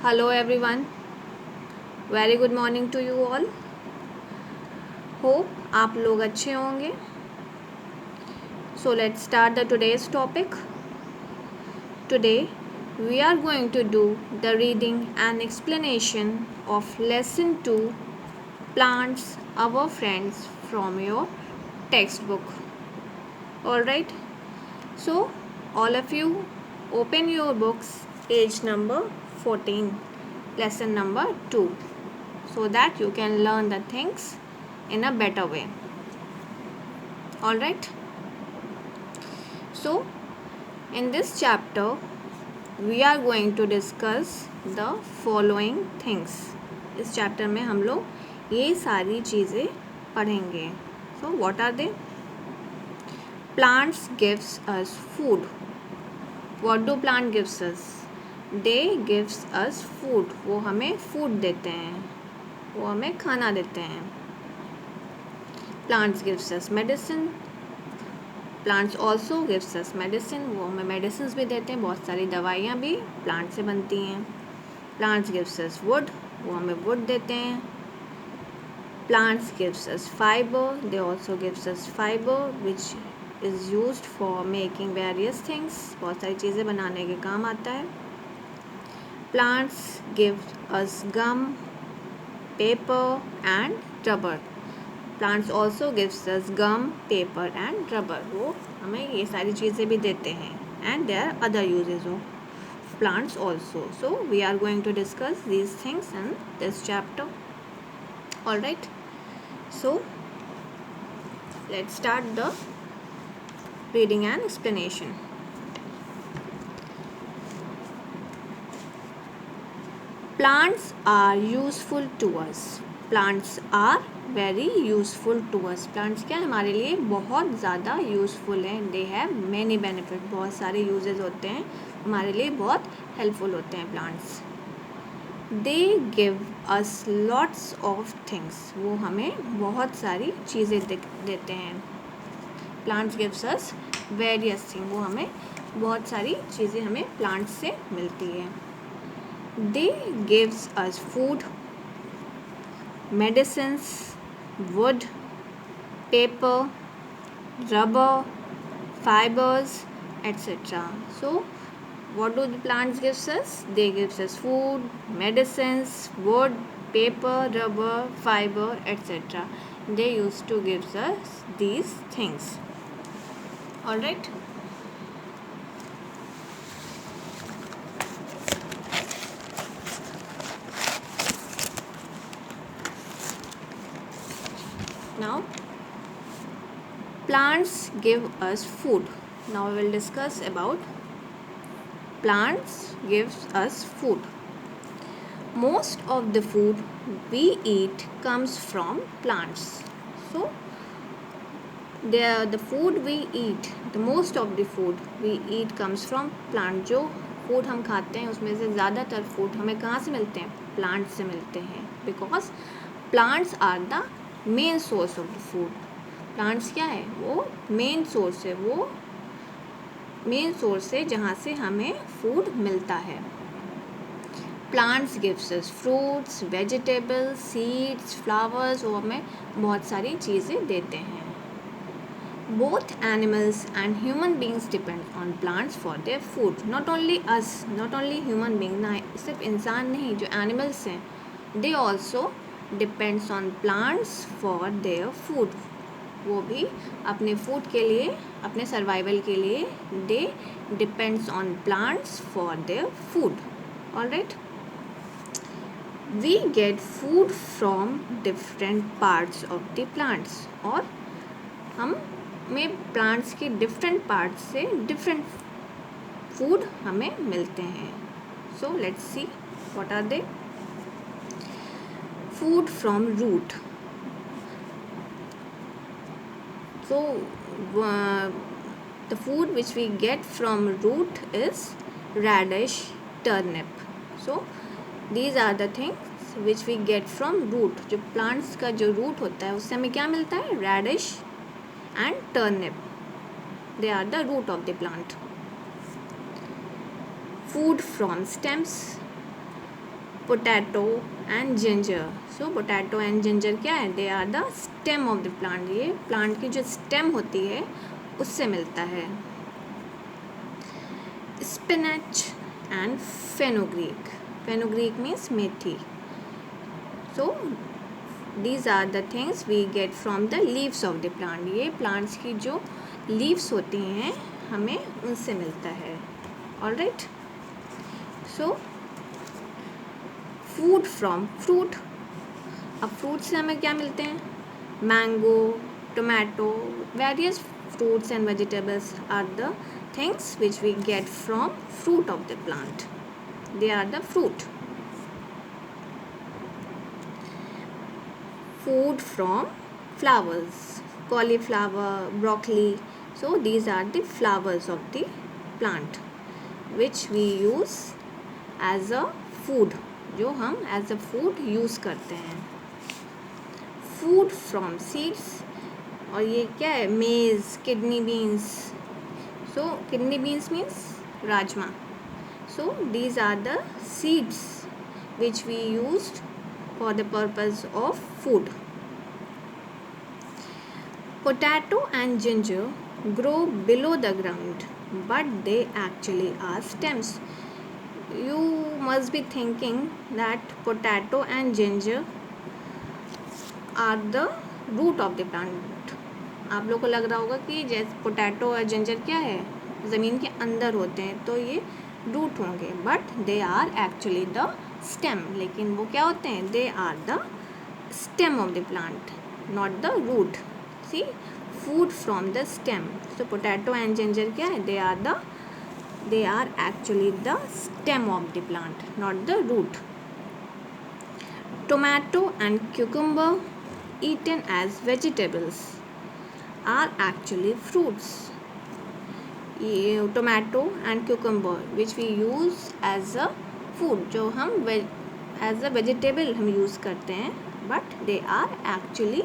Hello everyone. Very good morning to you all. Hope आप लोग अच्छे होंगे. So let's start the today's topic. Today we are going to do the reading and explanation of lesson 2 Plants Our Friends from your textbook. Alright. So all of you open your books page number 14 lesson number 2 so that you can learn the things in a better way. Alright. So in this chapter we are going to discuss the following things. इस chapter में हम लोग ये सारी चीज़ें पढ़ेंगे. So what are they? Plants gives us food. What do plant gives us? They gives us food. वो हमें food देते हैं, वो हमें खाना देते हैं. Plants gives us medicine. Plants also gives us medicine. वो हमें medicines भी देते हैं, बहुत सारी दवाइयाँ भी plant से बनती हैं. Plants gives us wood. वो हमें wood देते हैं. Plants gives us fiber. They also gives us fiber which is used for making various things. बहुत सारी चीज़ें बनाने के काम आता है. Plants give us gum, paper and rubber. Plants also gives us gum, paper and rubber. वो हमें ये सारी चीज़ें भी देते हैं. And there are other uses of plants also. So we are going to discuss these things in this chapter. Alright. So let's start the reading and explanation. Plants are useful to us. Plants are very useful to us. Plants क्या हमारे लिए बहुत ज़्यादा useful हैं. They have many benefits. बहुत सारे uses होते हैं, हमारे लिए बहुत helpful होते हैं plants. They give us lots of things. वो हमें बहुत सारी चीज़ें देते हैं. Plants gives us various things. वो हमें बहुत सारी चीज़ें हमें plants से मिलती है. They gives us food, medicines, wood, paper, rubber, fibers, etc. So what do the plants gives us? They gives us food, medicines, wood, paper, rubber, fiber, etc. They used to gives us these things. Alright. Now plants give us food. Now we will discuss about plants gives us food. Most of the food we eat comes from plants. So the food we eat, the most of the food we eat comes from plant. जो food हम खाते हैं उसमें से ज़्यादातर food हमें कहाँ से मिलते हैं? Plants से मिलते हैं. Because plants are the main source of the food. Plants क्या है? वो main source है, वो main source है जहाँ से हमें food मिलता है. Plants gives us fruits, vegetables, seeds, flowers. वो हमें बहुत सारी चीज़ें देते हैं. Both animals and human beings depend on plants for their food. Not only us, not only human beings, ना सिर्फ इंसान नहीं, जो animals हैं, they also depends on plants for their food. वो भी अपने food के लिए, अपने survival के लिए they depends on plants for their food. Alright. We get food from different parts of the plants. और हमें plants के different parts से different food हमें मिलते हैं. So let's see what are they. Food from root. So the food which we get from root is radish, turnip. So these are the things which we get from root. जो plants का जो root होता है उससे हमें क्या मिलता है? Radish and turnip. They are the root of the plant. Food from stems. Potato and ginger. So potato and ginger क्या है? They are the stem of the plant. ये प्लांट की जो स्टेम होती है उससे मिलता है. Spinach and fenugreek. Fenugreek means methi. So these are the things we get from the leaves of the plant. ये plants की जो leaves होती हैं हमें उनसे मिलता है. all right. so food from fruit. अब fruit से हमें क्या मिलते हैं? mango, tomato, various fruits and vegetables are the things which we get from fruit of the plant. They are the fruit. Food from flowers, cauliflower, broccoli. So these are the flowers of the plant which we use as a food, जो हम as a food use करते हैं. Food from seeds. और ये क्या है? maize, kidney beans. So kidney beans means rajma. So these are the seeds which we used for the purpose of food. Potato and ginger grow below the ground, but they actually are stems. You must be thinking that potato and ginger are the root of the plant. आप लोग को लग रहा होगा कि जैसे potato और ginger क्या है? ज़मीन के अंदर होते हैं तो ये रूट होंगे, but they are actually the stem. लेकिन वो क्या होते हैं? They are the stem of the plant, not the root. See, food from the stem. So potato and ginger क्या है? They are actually the stem of the plant, not the root. Tomato and cucumber eaten as vegetables are actually fruits. Tomato and cucumber which we use as a food, जो हम as a vegetable हम use करते हैं, but they are actually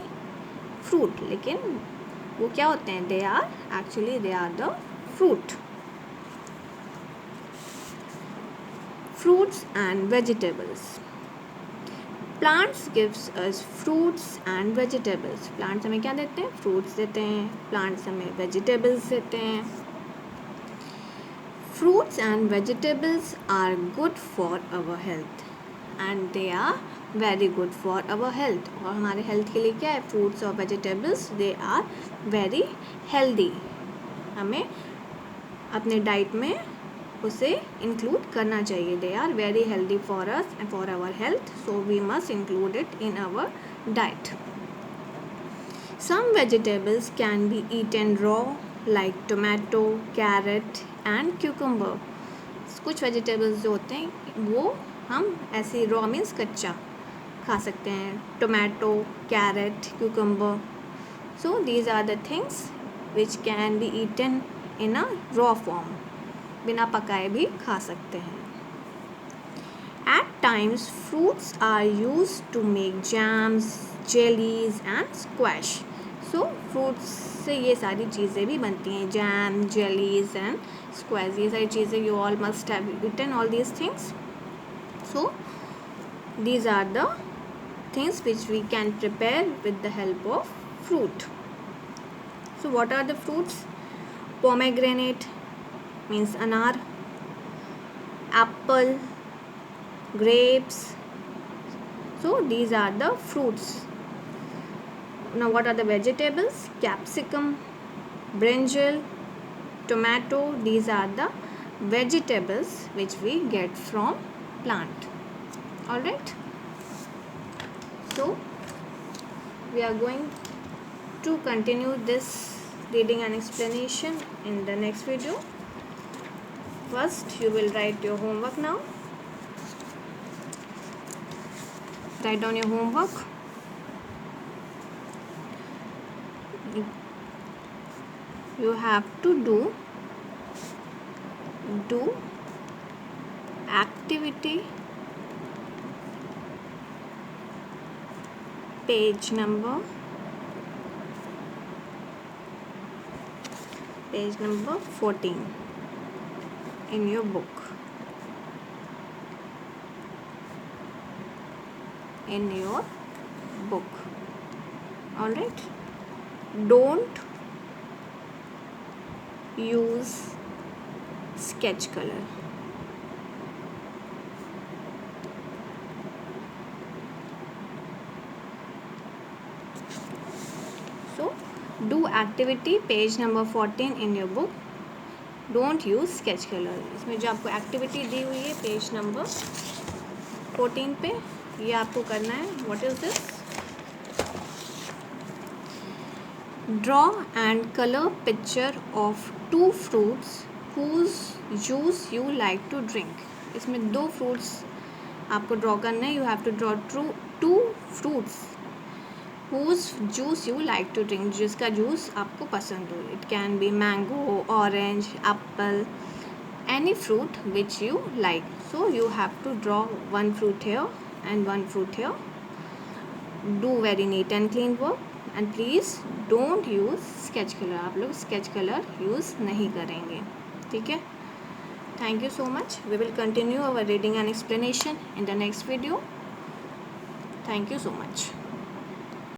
fruit. लेकिन वो क्या होते हैं? they are the fruit. Fruits and vegetables. Plants gives us fruits and vegetables. Plants हमें क्या देते हैं? Fruits देते हैं. Plants हमें vegetables देते हैं. Fruits and vegetables are good for our health and they are very good for our health. और हमारे health के लिए क्या है? Fruits और vegetables they are very healthy. हमें अपने diet में उसे इंक्लूड करना चाहिए. They are very healthy for us and for our health, so we must include it in our diet. Some vegetables can be eaten raw like tomato, carrot and cucumber. कुछ vegetables जो होते हैं वो हम ऐसे raw means कच्चा खा सकते हैं. Tomato, carrot, cucumber. So these are the things which can be eaten in a raw form. बिना पकाए भी खा सकते हैं. At times fruits are used to make jams, jellies and squash. So fruits से ये सारी चीज़ें भी बनती हैं. jam, jellies and squash. ये सारी चीज़ें you all must have eaten all these things. So these are the things which we can prepare with the help of fruit. So what are the fruits? Pomegranate means anar, apple, grapes. So these are the fruits. Now what are the vegetables? Capsicum, brinjal, tomato. These are the vegetables which we get from plant. All right. So we are going to continue this reading and explanation in the next video. First, you will write your homework now. Write down your homework. You have to do activity page number 14 in your book. in your book. All right, don't use sketch color. So do activity page number 14 in your book. Don't use sketch colour. इसमें जो आपको activity दी हुई है page number 14 पे, ये आपको करना है. What is this? Draw and colour picture of 2 fruits whose juice you like to drink. इसमें 2 फ्रूट्स आपको ड्रॉ करना है. You have to draw 2 fruits whose juice you like to drink, जिसका जूस आपको पसंद हो. It can be mango, orange, apple, any fruit which you like. So you have to draw 1 fruit here and 1 fruit here. Do very neat and clean work and please don't use sketch color. आप लोग sketch color use नहीं करेंगे, ठीक है. Thank you so much. We will continue our reading and explanation in the next video. Thank you so much.